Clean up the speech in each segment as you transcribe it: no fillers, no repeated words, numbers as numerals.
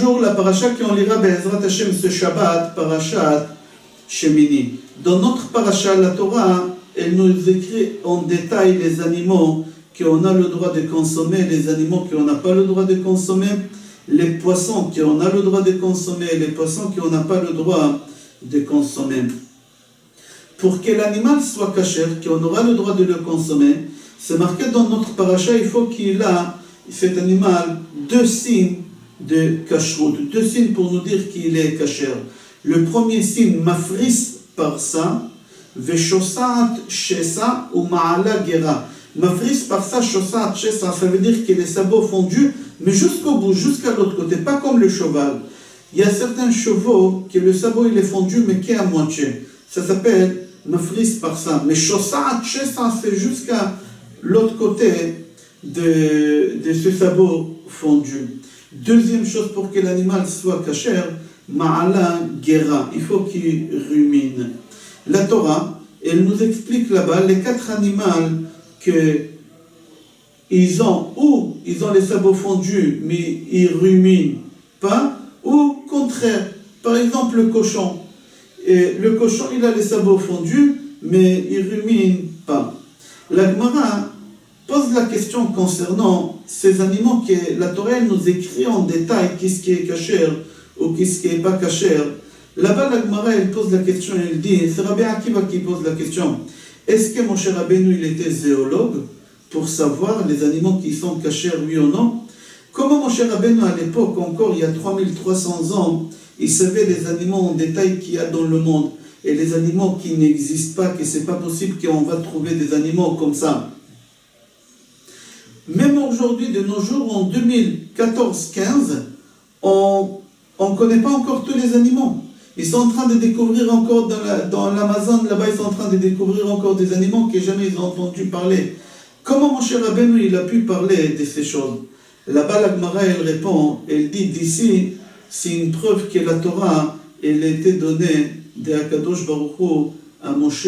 toujours la paracha qu'on lira Be'ezrat Hashem ce Shabbat, parachat Shemini. Dans notre paracha, la Torah, elle nous écrit en détail les animaux qu'on a le droit de consommer, les animaux qu'on n'a pas le droit de consommer, les poissons qu'on a le droit de consommer, les poissons qu'on n'a pas le droit de consommer. Pour que l'animal soit kasher, qu'on aura le droit de le consommer, c'est marqué dans notre paracha, il faut qu'il a, cet animal, 2 signes de kashrut, 2 signes pour nous dire qu'il est kasher. Le premier signe, mafris par ça, veshosat shesa ou ma'ala gera. Mafris par ça, shosat shesa, ça veut dire que les sabots fondus, mais jusqu'au bout, jusqu'à l'autre côté, pas comme le cheval. Il y a certains chevaux que le sabot il est fondu, mais qui est à moitié. Ça s'appelle mafris par ça. Mais shosat shesa, c'est jusqu'à l'autre côté de ce sabot fondu. Deuxième chose pour que l'animal soit kasher, ma'ala gera, il faut qu'il rumine. La Torah, elle nous explique là-bas les 4 animaux que ils ont les sabots fondus, mais ils ruminent pas, ou contraire. Par exemple, le cochon. Et le cochon, il a les sabots fondus, mais il rumine pas. La Gemara pose la question concernant ces animaux que la Torah nous écrit en détail qu'est-ce qui est kasher ou qu'est-ce qui n'est pas kasher. Là-bas, la Gemara, elle pose la question, elle dit, c'est Rabbi Akiva qui pose la question, est-ce que Moshe Rabbeinu, il était zoologue pour savoir les animaux qui sont kasher, oui ou non? Comment Moshe Rabbeinu, à l'époque, encore il y a 3300 ans, il savait les animaux en détail qu'il y a dans le monde et les animaux qui n'existent pas, que c'est pas possible qu'on va trouver des animaux comme ça. Même aujourd'hui, de nos jours, en 2014-15, on ne connaît pas encore tous les animaux. Ils sont en train de découvrir encore dans l'Amazon, là-bas, ils sont en train de découvrir encore des animaux que jamais ils ont entendu parler. Comment Moshe Rabbeinu, il a pu parler de ces choses? Là-bas, la Gemara, elle répond, elle dit d'ici, c'est une preuve que la Torah, elle a été donnée de Akadosh Baruch Hu à Moshe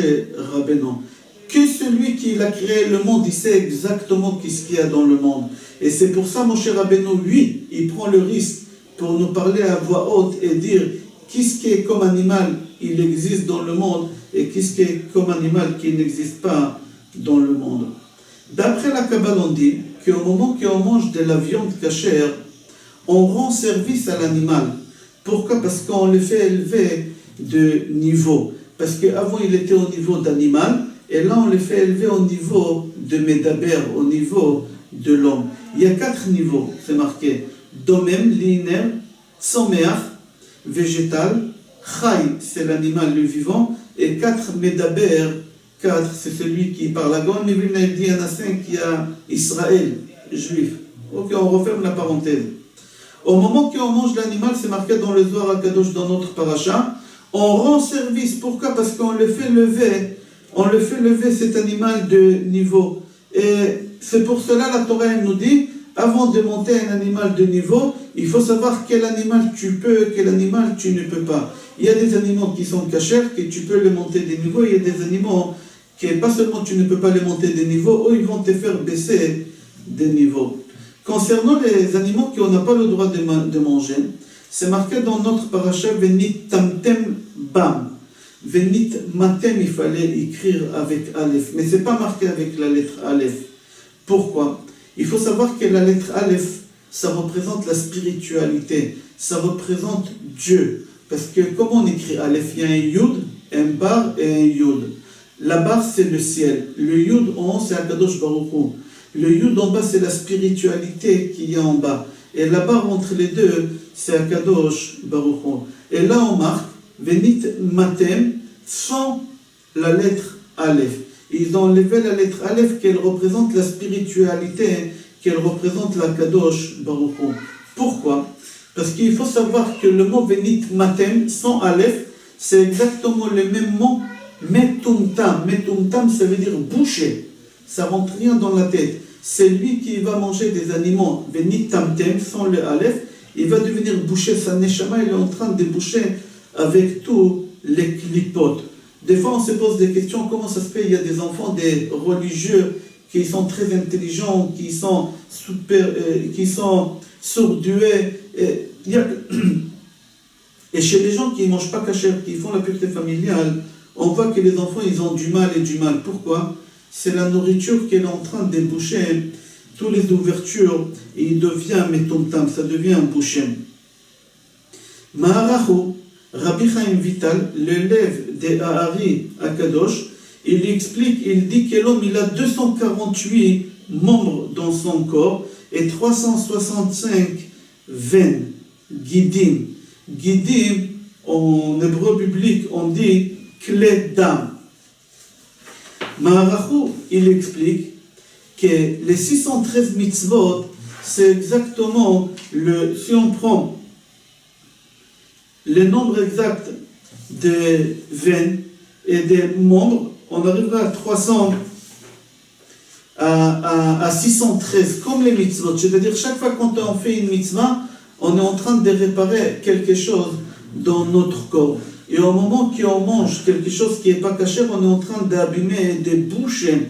Rabbeinu. Que celui qui a créé le monde, il sait exactement ce qu'il y a dans le monde. Et c'est pour ça, Moshe Rabbeinu, lui, il prend le risque pour nous parler à voix haute et dire qu'est-ce qui est comme animal, il existe dans le monde, et qu'est-ce qui est comme animal qui n'existe pas dans le monde. D'après la Kabbale, on dit qu'au moment qu'on mange de la viande cachère, on rend service à l'animal. Pourquoi? Parce qu'on le fait élever de niveau. Parce qu'avant, il était au niveau d'animal, et là, on le fait élever au niveau de Medaber, au niveau de l'homme. Il y a 4 niveaux, c'est marqué. Domem, linéaire, Tsomeach, végétal, Chai, c'est l'animal, le vivant, et 4 Medaber, 4, c'est celui qui parle. La Gaon Vilna dit, il y en a 5 qui a Israël, juif. Ok, on referme la parenthèse. Au moment qu'on mange l'animal, c'est marqué dans le Zohar HaKadosh, dans notre paracha, on rend service. Pourquoi? Parce qu'on le fait lever cet animal de niveau. Et c'est pour cela la Torah elle nous dit, avant de monter un animal de niveau, il faut savoir quel animal tu peux, quel animal tu ne peux pas. Il y a des animaux qui sont cachers, que tu peux les monter des niveaux, il y a des animaux que pas seulement tu ne peux pas les monter des niveaux, eux ils vont te faire baisser des niveaux. Concernant les animaux qu'on n'a pas le droit de manger, c'est marqué dans notre paracha, Venit tamtem bam. Venit matem, il fallait écrire avec Aleph, mais ce n'est pas marqué avec la lettre Aleph. Pourquoi? Il faut savoir que la lettre Aleph, ça représente la spiritualité, ça représente Dieu. Parce que comment on écrit Aleph? Il y a un Yud, un Bar et un Yud. La barre, c'est le ciel. Le Yud en haut, c'est Akadosh Baruch Hu. Le Yud en bas, c'est la spiritualité qu'il y a en bas. Et la barre entre les deux, c'est Akadosh Baruch Hu. Et là, on marque Venit Matem sans la lettre Aleph. Ils ont enlevé la lettre Aleph qu'elle représente la spiritualité, qu'elle représente la Kadosh Baruch Hu. Pourquoi? Parce qu'il faut savoir que le mot Venit Matem sans Aleph, c'est exactement le même mot Metumtam. Metumtam, ça veut dire boucher. Ça rentre rien dans la tête. C'est lui qui va manger des animaux. Venit Tamtem sans le Aleph, il va devenir boucher. Sa neshama, il est en train de boucher avec tous les clipotes. Des fois, on se pose des questions, comment ça se fait? Il y a des enfants, des religieux qui sont très intelligents, qui sont surdoués. il y a... Et chez les gens qui ne mangent pas kasher, qui font la pureté familiale, on voit que les enfants, ils ont du mal et du mal. Pourquoi? C'est la nourriture qui est en train de déboucher toutes les ouvertures et il devient metomtam, ça devient un boucher. Maharacho, Rabbi Chaim Vital, l'élève des Ahari à Kadosh, il explique, il dit que l'homme, il a 248 membres dans son corps et 365 veines, guidim. Guidim, en hébreu biblique, on dit clé d'âme. Maharacho, il explique que les 613 mitzvot, c'est exactement si on prend le nombre exact des veines et des membres, on arrivera à 613, comme les mitzvot. C'est-à-dire, chaque fois qu'on fait une mitzvah, on est en train de réparer quelque chose dans notre corps. Et au moment qu'on mange quelque chose qui n'est pas caché, on est en train d'abîmer, de boucher.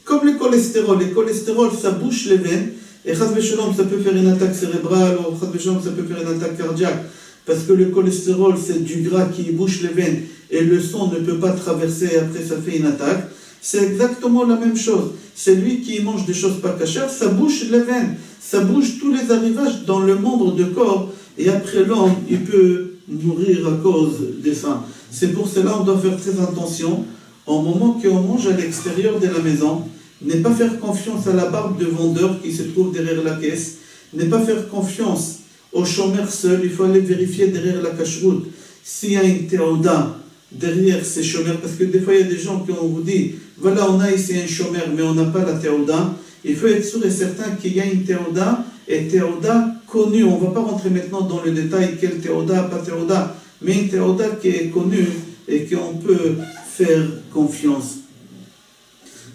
Comme le cholestérol. Le cholestérol, ça bouche les veines. Et chas v'shalom, ça peut faire une attaque cérébrale, ou chas v'shalom, ça peut faire une attaque cardiaque. Parce que le cholestérol, c'est du gras qui bouche les veines. Et le sang ne peut pas traverser, et après ça fait une attaque. C'est exactement la même chose. C'est lui qui mange des choses pas cachères, ça bouche les veines. Ça bouge tous les arrivages dans le membre de corps. Et après l'homme, il peut mourir à cause de ça. C'est pour cela qu'on doit faire très attention. Au moment qu'on mange à l'extérieur de la maison, ne pas faire confiance à la barbe de vendeur qui se trouve derrière la caisse. Ne pas faire confiance au chômeur seul. Il faut aller vérifier derrière la cacheroute s'il y a une théoda derrière ces chômeurs. Parce que des fois, il y a des gens qui on vous dit, voilà, on a ici un chômeur, mais on n'a pas la théoda. Il faut être sûr et certain qu'il y a une théoda, et théoda connue. On ne va pas rentrer maintenant dans le détail, quelle théoda, pas théoda, mais une théoda qui est connue et qu'on peut faire confiance.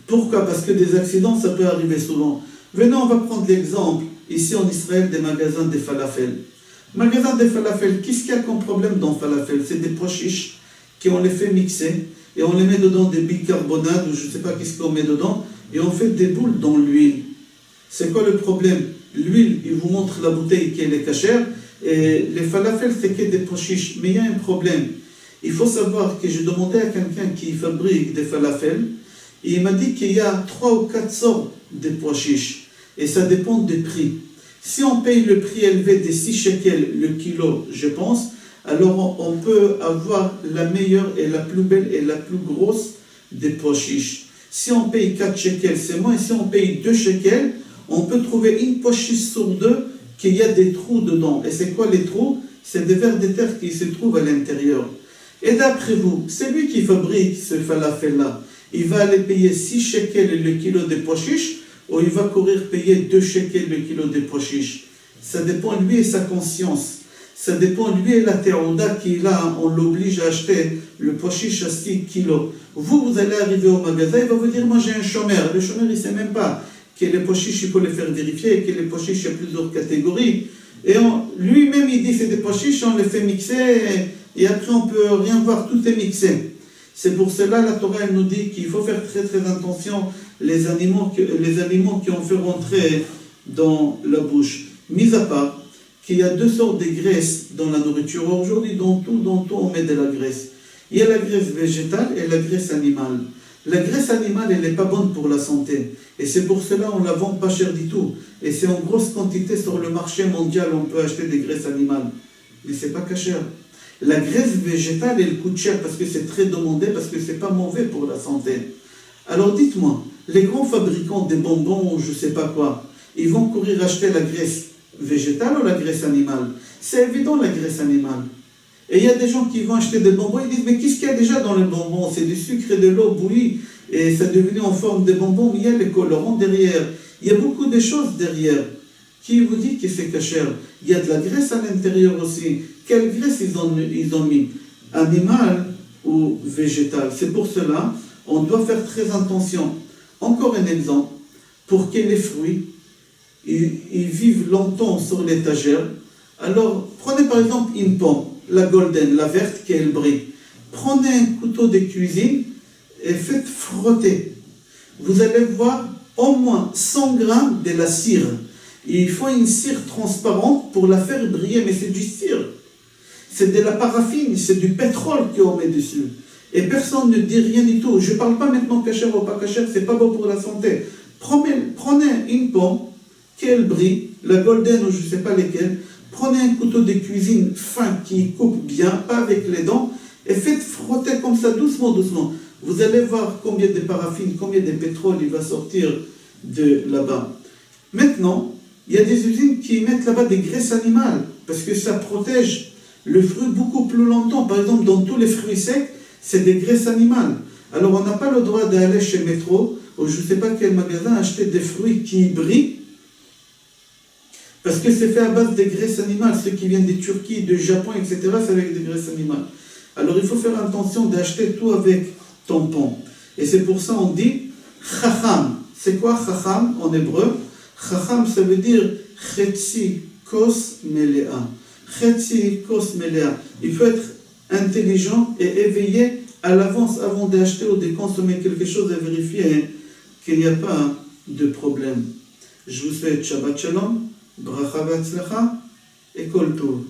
Pourquoi? Parce que des accidents, ça peut arriver souvent. Venez, on va prendre l'exemple, ici en Israël, des magasins de falafel. Magasins de falafel, qu'est-ce qu'il y a comme problème dans falafel? C'est des pois chiches qu'on les fait mixer, et on les met dedans des bicarbonate, ou je ne sais pas qu'est-ce qu'on met dedans, et on fait des boules dans l'huile. C'est quoi le problème? L'huile, il vous montre la bouteille qui est cachère, et les falafels, c'est que des pois chiches. Mais il y a un problème. Il faut savoir que j'ai demandé à quelqu'un qui fabrique des falafels, et il m'a dit qu'il y a 3 ou 4 sortes de pois chiches, et ça dépend des prix. Si on paye le prix élevé des 6 shekels le kilo, je pense, alors on peut avoir la meilleure et la plus belle et la plus grosse des pois chiches. Si on paye 4 shekels, c'est moins. Si on paye 2 shekels, on peut trouver une pois chiche sur 2 qu'il y a des trous dedans. Et c'est quoi les trous? C'est des vers de terre qui se trouvent à l'intérieur. Et d'après vous, c'est lui qui fabrique ce falafel-là. Il va aller payer 6 shekels le kilo de pois chiches, ou il va courir payer 2 shekels le kilo de pois chiches. Ça dépend de lui et sa conscience. Ça dépend de lui et la théoda qu'il a. On l'oblige à acheter le pois chiche à 6 kilos. Vous allez arriver au magasin, il va vous dire, moi j'ai un chômeur. Le chômeur, il ne sait même pas que les pois chiches, il faut les faire vérifier, et que les pois chiches, il y a plusieurs catégories. Et lui-même, il dit, c'est des pois chiches, on les fait mixer, et après on ne peut rien voir, tout est mixé. C'est pour cela, la Torah, elle nous dit qu'il faut faire très très attention les aliments qu'on fait rentrer dans la bouche. Mis à part qu'il y a 2 sortes de graisses dans la nourriture. Aujourd'hui, dans tout, on met de la graisse. Il y a la graisse végétale et la graisse animale. La graisse animale, elle n'est pas bonne pour la santé. Et c'est pour cela qu'on ne la vend pas cher du tout. Et c'est en grosse quantité sur le marché mondial, on peut acheter des graisses animales. Mais ce n'est pas cher. La graisse végétale, elle coûte cher parce que c'est très demandé, parce que ce n'est pas mauvais pour la santé. Alors dites-moi, les grands fabricants des bonbons ou je ne sais pas quoi, ils vont courir acheter la graisse végétale ou la graisse animale? C'est évident, la graisse animale. Et il y a des gens qui vont acheter des bonbons, ils disent, mais qu'est-ce qu'il y a déjà dans les bonbons? C'est du sucre et de l'eau bouillie, et ça devenu en forme de bonbons, mais il y a les colorants derrière. Il y a beaucoup de choses derrière. Qui vous dit que c'est cachère? Il y a de la graisse à l'intérieur aussi. Quelle graisse ils ont mis? Animale ou végétale? C'est pour cela, on doit faire très attention. Encore un exemple, pour que les fruits, ils vivent longtemps sur l'étagère. Alors, prenez par exemple une pomme, la golden, la verte qui est le brie. Prenez un couteau de cuisine et faites frotter. Vous allez voir au moins 100 grammes de la cire. Il faut une cire transparente pour la faire briller, mais c'est du cire. C'est de la paraffine, c'est du pétrole qu'on met dessus. Et personne ne dit rien du tout. Je ne parle pas maintenant cachère ou pas cachère, c'est pas bon pour la santé. Prenez une pomme, qu'elle brille, la golden ou je ne sais pas lesquelles, prenez un couteau de cuisine fin qui coupe bien, pas avec les dents, et faites frotter comme ça doucement, doucement. Vous allez voir combien de paraffine, combien de pétrole il va sortir de là-bas. Maintenant, il y a des usines qui mettent là-bas des graisses animales, parce que ça protège le fruit beaucoup plus longtemps. Par exemple, dans tous les fruits secs, c'est des graisses animales. Alors on n'a pas le droit d'aller chez Métro, ou je ne sais pas quel magasin, acheter des fruits qui brillent, parce que c'est fait à base de graisses animales. Ceux qui viennent de Turquie, de Japon, etc., c'est avec des graisses animales. Alors il faut faire attention d'acheter tout avec tampon. Et c'est pour ça qu'on dit chacham. C'est quoi chacham en hébreu? Chacham, ça veut dire chetzi kos melea. Chetzi kos melea. Il faut être intelligent et éveillé à l'avance avant d'acheter ou de consommer quelque chose et vérifier qu'il n'y a pas de problème. Je vous souhaite Shabbat Shalom, Bracha V'Atzlacha et Kol Tov.